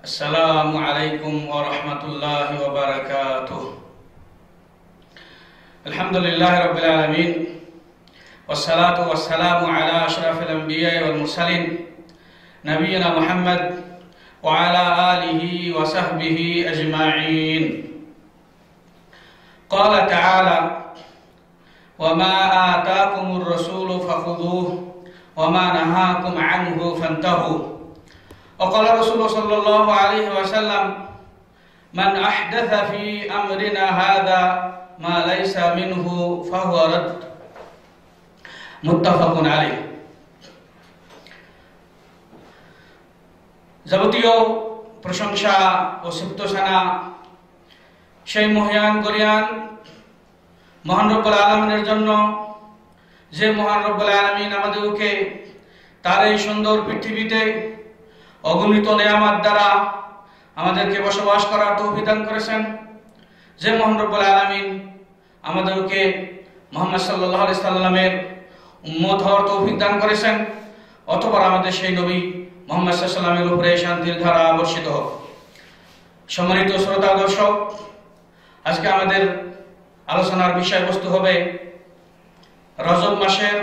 আসসালামু আলাইকুম ওয়া রাহমাতুল্লাহি ওয়া বারাকাতুহু। আলহামদুলিল্লাহি রাব্বিল আলামিন ওয়াসসালাতু ওয়াসসালামু আলা আশরাফিল আমবিয়া ওয়াল মুরসালিন নবিয়িনা মুহাম্মদ ওয়া আলা আলিহি ওয়া সাহবিহি আজমাইন। ক্বালা তাআলা ওয়া মা আতাকুমুর রাসূলু ফাখুযুহু ওয়া মা নাহাকুম আনহু ফান্তাহু। وقال رسول صلى الله عليه وسلم من أحدث في أمرنا هذا ما ليس منه فهو رد متفق عليه। যাবতীয় প্রশংসা ও সিফতসানা সেই মহান গরিয়ান মহান রব্বুল আলামিনের জন্য, যে মহান রব্বুল আলামিন আমাদেরকে তার এই সুন্দর পৃথিবীতে অগণিত নেয়ামত দ্বারা আমাদেরকে বসবাস করার তৌফিক দান করেছেন। যে মহান রব্বুল আলামিন আমাদেরকে মুহাম্মদ সাল্লাল্লাহু আলাইহি সাল্লামের উম্মত হওয়ার তৌফিক দান করেছেন, অতঃপর আমাদের সেই নবী মুহাম্মদ সাল্লাল্লাহু আলাইহি সাল্লামের উপরে শান্তির ধারা বর্ষিত হোক। সম্মানিত শ্রোতা দর্শক, আজকে আমাদের আলোচনার বিষয়বস্তু হবে রজব মাসের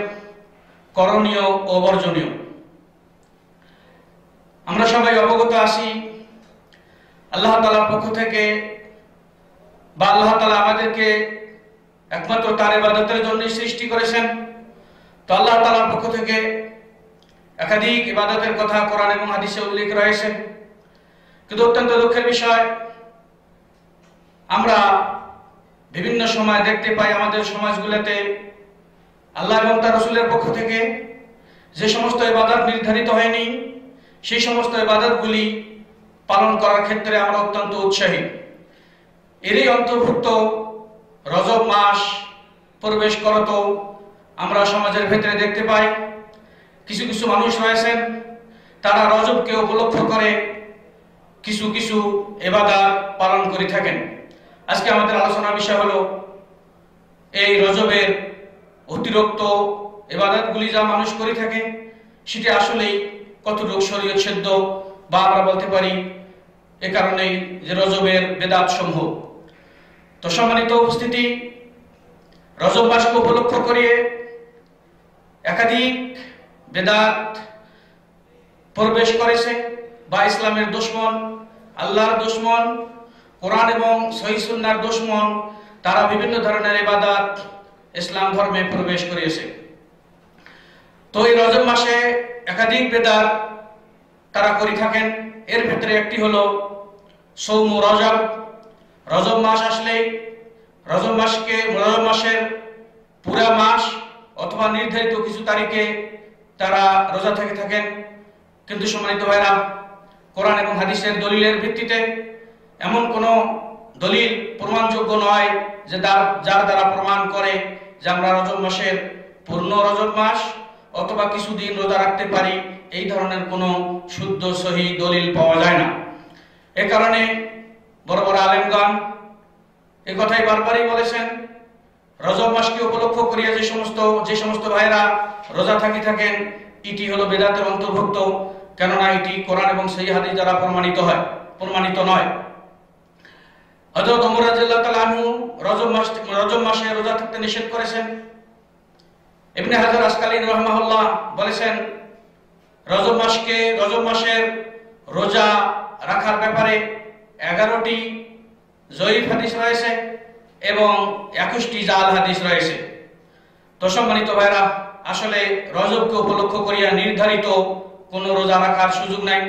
করণীয় ও বর্জনীয়। আমরা সবাই অবগত আছি, আল্লাহ তাআলার পক্ষ থেকে বা আল্লাহ তাআলা আমাদেরকে একমাত্র তার ইবাদতের জন্য সৃষ্টি করেছেন। তো আল্লাহ তাআলার পক্ষ থেকে একাধিক ইবাদতের কথা কোরআন এবং হাদিসে উল্লেখ রয়েছে, কিন্তু অত্যন্ত দুঃখের বিষয়, আমরা বিভিন্ন সময় দেখতে পাই আমাদের সমাজগুলোতে আল্লাহ এবং তার রাসূলের পক্ষ থেকে যে সমস্ত ইবাদত নির্ধারিত হয়নি, সেই সমস্ত ইবাদতগুলি পালন করার ক্ষেত্রে আমরা অত্যন্ত উৎসাহী। এরই অন্তর্ভুক্ত রজব মাস প্রবেশ করত আমরা সমাজের ভেতরে দেখতে পাই কিছু কিছু মানুষ রয়েছেন, তারা রজবকে উপলক্ষ করে কিছু কিছু ইবাদত পালন করে থাকেন। আজকে আমাদের আলোচনার বিষয় হলো এই রজবের অতিরিক্ত ইবাদতগুলি যা মানুষ করে থাকে সেটি আসলেই কতটুকু শরীয়ত সিদ্ধ, বা আমরা বলতে পারি এ কারণেই যে রজবের বেদাত সমূহ। তো সম্মানিত উপস্থিতি, রজব মাসকে উপলক্ষ করিয়ে একাধিক বেদাত প্রবেশ করেছে, বা ইসলামের দুশমন, আল্লাহর দুশমন, কোরআন এবং সহিহ সুন্নাহর দুশমন, তারা বিভিন্ন ধরনের ইবাদত ইসলাম ধর্মে প্রবেশ করিয়েছে। তো এই রজব মাসে একাধিক বেদাত তারা করে থাকেন। এর ভিতরে একটি হলো সৌম রজব। রজব মাস আসলেই রজব মাসের পুরা মাস অথবা নির্ধারিত কিছু তারিখে তারা রোজা থেকে থাকেন। কিন্তু সম্মানিত ভাইরা, কোরআন এবং হাদিসের দলিলের ভিত্তিতে এমন কোনো দলিল প্রমাণযোগ্য নয় যে যার দ্বারা প্রমাণ করে যে আমরা রজব মাসের পূর্ণ রজব মাস অথবা কিছুদিন রোজা রাখতে পারি, এই ধরনের কোনো শুদ্ধ সহি দলিল পাওয়া যায় না। এ কারণে বড় বড় আলেমগণ এ কথাই বারবারই বলেছেন, রজব মাসকে উপলক্ষ করিয়া যে সমস্ত ভাইরা রোজা থাকেন এটি হলো বেদাতের অন্তর্ভুক্ত, কেননা এটি কোরআন এবং সহিহ হাদিস দ্বারা প্রমাণিত নয়। হযরত ওমর রাদিয়াল্লাহু তাআলা আনহু রজব মাসে রোজা থাকতে নিষেধ করেছেন। ইবনে হাজার আসকালিন রাহিমাহুল্লাহ বলেছেন, রজব মাসের রোজা রাখার ব্যাপারে 11টি জয়ীফ হাদিস রয়েছে এবং 21টি জাল হাদিস রয়েছে। তো সম্মানিত ভাইরা, আসলে রজবকে উপলক্ষ করিয়া নির্ধারিত কোনো রোজা রাখার সুযোগ নাই।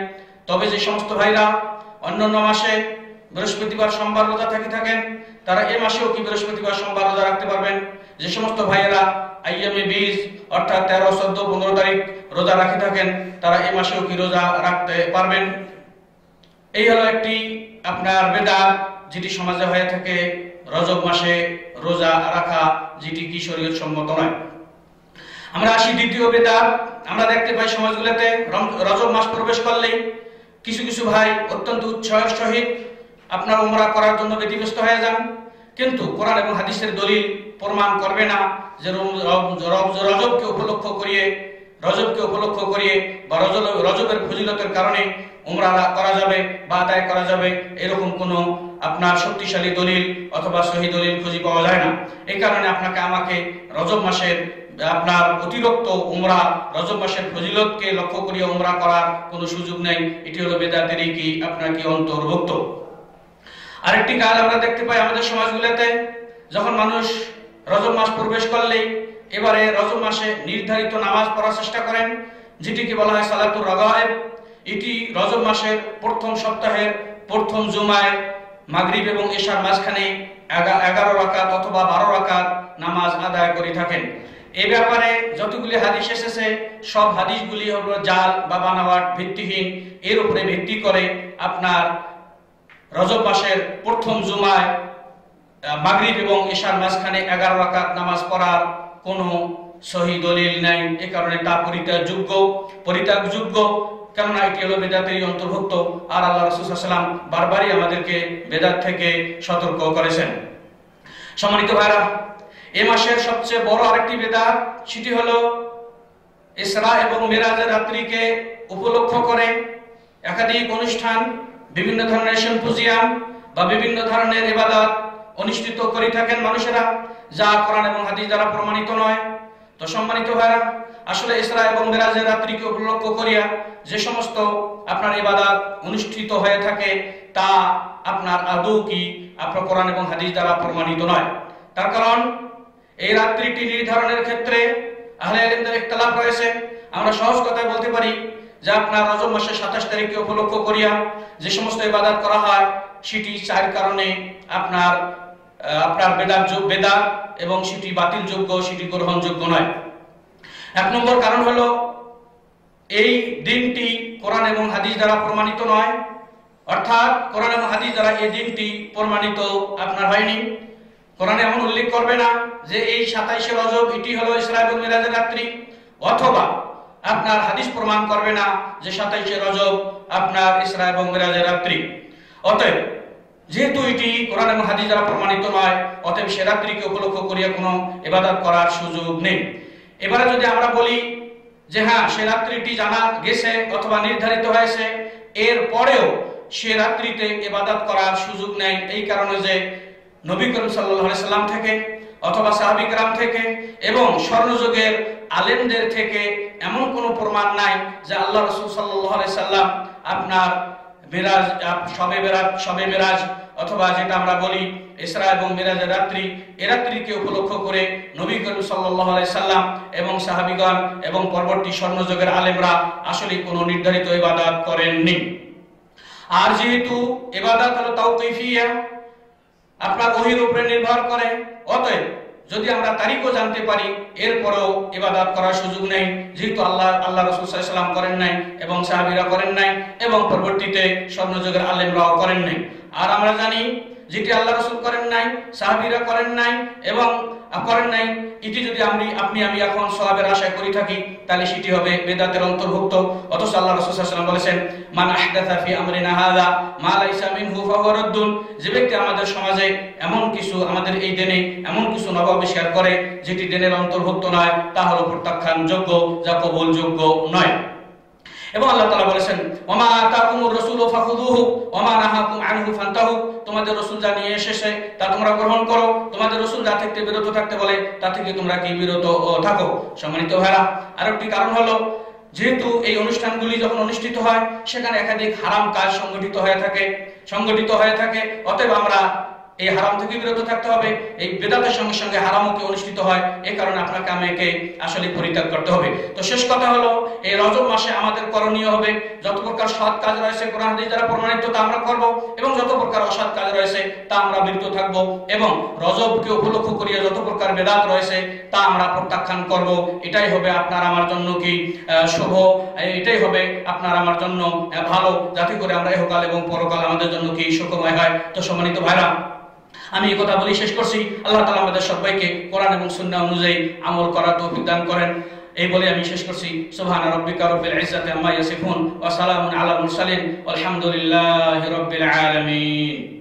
তবে যে সমস্ত ভাইরা অন্যান্য মাসে বৃহস্পতিবার সোমবার রোজা থাকেন, তারা এই মাসেও কি বৃহস্পতিবার সোমবার রোজা রাখতে পারবেন। যে সমস্ত ভাইয়েরা আইয়ামে বীজ অর্থাৎ 13, 14, 15 তারিখ রোজা রাখি থাকেন, তারা এই মাসেও কি রোজা রাখতে পারবেন। এই হলো একটি আপনার বেদাত যেটি সমাজে হয়ে থাকে, রজব মাসে রোজা রাখা, যেটি কি শরীয়ত সম্মত নয়। আমরা আসি দ্বিতীয় বেদাত। আমরা দেখতে পাই সমাজগুলোতে রজব মাস প্রবেশ করলেই কিছু কিছু ভাই অত্যন্ত উৎসাহের সহিত আপনার উমরা করার জন্য ব্যতিব্যস্ত হয়ে যান, কিন্তু কোরআন এবং হাদিসের দলিল প্রমাণ করবে না যে রজবকে উপলক্ষ করিয়ে রজবকে উপলক্ষ করিয়ে বা রজবের ফজিলতের কারণে উমরা করা যাবে বা আদায় করা যাবে এরকম কোনো আপনার শক্তিশালী দলিল অথবা সহি দলিল খুঁজে পাওয়া যায় না। এই কারণে আপনাকে আমাকে রজব মাসের আপনার অতিরিক্ত উমরা, রজব মাসের ফজিলতকে লক্ষ্য করিয়ে উমরা করার কোনো সুযোগ নেই। এটি হলো বেদাতেরই কি আপনার কি অন্তর্ভুক্ত। আরেকটি কাজ আমরা দেখতে পাই আমাদের সমাজগুলোতে, যখন মানুষ রজব মাস প্রবেশ করলেই এবারে রজব মাসে নির্ধারিত নামাজ পড়ার চেষ্টা করেন, যেটিকে বলা হয় সালাতুর রাগায়েব। এটি রজব মাসের প্রথম সপ্তাহের প্রথম জুমায় মাগরিব এবং এশার মাঝখানে 11 রাকাত অথবা 12 রাকাত নামাজ আদায় করে থাকেন। এই ব্যাপারে যতগুলি হাদিস এসেছে সব হাদিসগুলি হলো জাল বা বানাওয়াট, ভিত্তিহীন। এর উপরে ভিত্তি করে আপনার রজব মাসের প্রথম জুমায় মাগরিব এবং এশার মাঝখানে 11 রাকাত নামাজ পড়ার কোনো সহি দলিল নেই। এ কারণে তা পরিত্যাগযোগ্য, কেননা এটি হলো বেদাতেরই অন্তর্ভুক্ত। আর আল্লাহ রাসূল সাল্লাল্লাহু আলাইহি ওয়াসাল্লাম বারবারই আমাদেরকে বেদাত থেকে সতর্ক করেছেন। সম্মানিত ভাইরা, এই মাসের সবচেয়ে বড় আরেকটি বেদাত, সেটি হলো ইসরা এবং মিরাজের রাত্রিকে উপলক্ষ করে একাধিক অনুষ্ঠান, বিভিন্ন ধরনের সিম্পোজিয়াম বা বিভিন্ন ধরনের ইবাদত অনুষ্ঠিত করে থাকেন মানুষেরা, যা কোরআন এবং হাদিস দ্বারা প্রমাণিত নয়। তো সম্মানিত ভাইরা, আসলে ইসরা এবং মিরাজের রাত্রিকে উপলক্ষ করিয়া যে সমস্ত আপনার ইবাদত অনুষ্ঠিত হয়ে থাকে তা আপনার আদৌ কি আপনার কোরআন এবং হাদিস দ্বারা প্রমাণিত নয়। তার কারণ এই রাত্রিটি নির্ধারণের ক্ষেত্রে আহলে ইলমদের ইখতিলাফ রয়েছে। আমরা সহজ কথায় বলতে পারি যে আপনার রজব মাসের 27 তারিখকে উপলক্ষ করিয়া যে সমস্ত ইবাদত করা হয় সেটি 4 কারণে আপনার বেদাত এবং সেটি বাতিলযোগ্য, সেটি গ্রহণযোগ্য নয়। 1 নম্বর কারণ হলো এই দিনটি কোরআন এবং হাদিস দ্বারা প্রমাণিত নয়, অর্থাৎ কোরআন এবং হাদিস দ্বারা এই দিনটি প্রমাণিত আপনার হয়নি। কোরআনে এমন উল্লেখ করবে না যে এই 27শে রজব এটি হলো ইসরা এবং মিরাজের রাত্রি, অথবা আপনার হাদিস প্রমাণ করবে না যে 27শে রজব আপনার ইসরা এবং মিরাজের রাত্রি। অতএব যেহেতু এটি কোরআন এবং হাদিস দ্বারা প্রমাণিত নয়, অতএব সে রাত্রিকে উপলক্ষ করিয়া কোনো ইবাদত করার সুযোগ নেই। এবারে যদি আমরা বলি যে হ্যাঁ, সে রাত্রিটি জানা গেছে অথবা নির্ধারিত হয়েছে, এর পরেও সে রাত্রিতে ইবাদত করার সুযোগ নেই, এই কারণে যে নবী করিম সাল্লাল্লাহু আলাইহি সাল্লাম থেকে অথবা সাহাবী কেরাম থেকে এবং স্বর্ণযুগের আলেমদের থেকে এমন কোনো প্রমাণ নাই যে আল্লাহ রাসূল সাল্লাল্লাহু আলাইহি সাল্লাম আপনার মিরাজ, শবে মিরাজ অথবা যেটা আমরা বলি ইসরা এবং মিরাজের রাত্রি, এই রাত্রিকে উপলক্ষ করে নবী করিম সাল্লাল্লাহু আলাইহি সাল্লাম এবং সাহাবীগণ এবং পরবর্তী স্বর্ণযুগের আলেমরা আসলে কোনো নির্ধারিত ইবাদত করেননি। আর যেহেতু ইবাদত হলো তাওকীফিয়া, আপনার ওহীর উপরে নির্ভর করে, অতএব যদি আমরা তারিখও জানতে পারি এরপরেও ইবাদত করার সুযোগ নেই, যেহেতু আল্লাহ রাসূল সাল্লাল্লাহু আলাইহি সাল্লাম করেন নাই এবং সাহাবীরা করেন নাই এবং পরবর্তীতে স্বর্ণযুগের আলেমরাও করেন নাই। আর আমরা জানি যেটি আল্লাহ রাসূল করেন নাই, সাহাবীরা করেন নাই এবং করেন নাই, এটি যদি আমি এখন সওয়াবের আশা করি থাকি তাহলে সেটি হবে বেদাতের অন্তর্ভুক্ত। অথচ আল্লাহ রাসূল সাল্লাল্লাহু আলাইহি ওয়াসাল্লাম বলেছেন, মান আহদাথা ফি আমরিনা হাযা মা লাইসা মিনহু ফাহুয়া রাদ্দুন। যে ব্যক্তি আমাদের সমাজে এমন কিছু, আমাদের এই দিনে এমন কিছু নবাবিষ্কার করে যেটি দিনের অন্তর্ভুক্ত নয়, তা হলো প্রত্যাখ্যানযোগ্য, যা কবুলযোগ্য নয়। এবং আল্লাহ তাআলা বলেছেন, ওমা আতাকুমুর রাসূলু ফাখুযুহু ওমা নাহাকুম আনহু ফান্তাহু। তোমাদের রাসূল যা নিয়ে এসেছে তা তোমরা গ্রহণ করো, তোমাদের রাসূল যা থেকে বিরত থাকতে বলে তা থেকে তোমরা কি বিরত থাকো। সম্মানিত ভাইরা, আরেকটি কারণ হলো যেহেতু এই অনুষ্ঠানগুলি যখন অনুষ্ঠিত হয় সেখানে একাধিক হারাম কাজ সংগঠিত হয়ে থাকে, অতএব আমরা এই হারাম থেকে বিরত থাকতে হবে। এই বেদাতের সঙ্গে সঙ্গে হারামও কি অনুষ্ঠিত হয়, এই কারণে আপনাকে আমাকে আসলে পরিত্যাগ করতে হবে। তো শেষ কথা হলো, এই রজব মাসে আমাদের করণীয় হবে যত প্রকার সৎ কাজ রয়েছে কোরআন হাদিস দ্বারা প্রমাণিত তা আমরা করব, এবং যত প্রকার অসৎ কাজ রয়েছে তা আমরা বিরত থাকব, এবং রজবকে উপলক্ষ করিয়া যত প্রকার বেদাত রয়েছে তা আমরা প্রত্যাখ্যান করব। এটাই হবে আপনার আমার জন্য কি শুভ, এটাই হবে আপনার আমার জন্য ভালো, যাতে করে আমরা ইহকাল এবং পরকাল আমাদের জন্য কি সুখময় হয়। তো সম্মানিত ভাইরা, আমি এই কথা বলি শেষ করছি। আল্লাহ তাআলা আমাদের সবাইকে কোরআন এবং সুন্নাহ অনুযায়ী আমল করার তৌফিক দান করেন। এই বলে আমি শেষ করছি। সুবহান রাব্বিকা রাব্বিল ইজ্জাতি আম্মা ইয়াসিফুন ওয়া সালামুন আলাল মুরসালিন ওয়ালহামদুলিল্লাহি রাব্বিল আলামিন।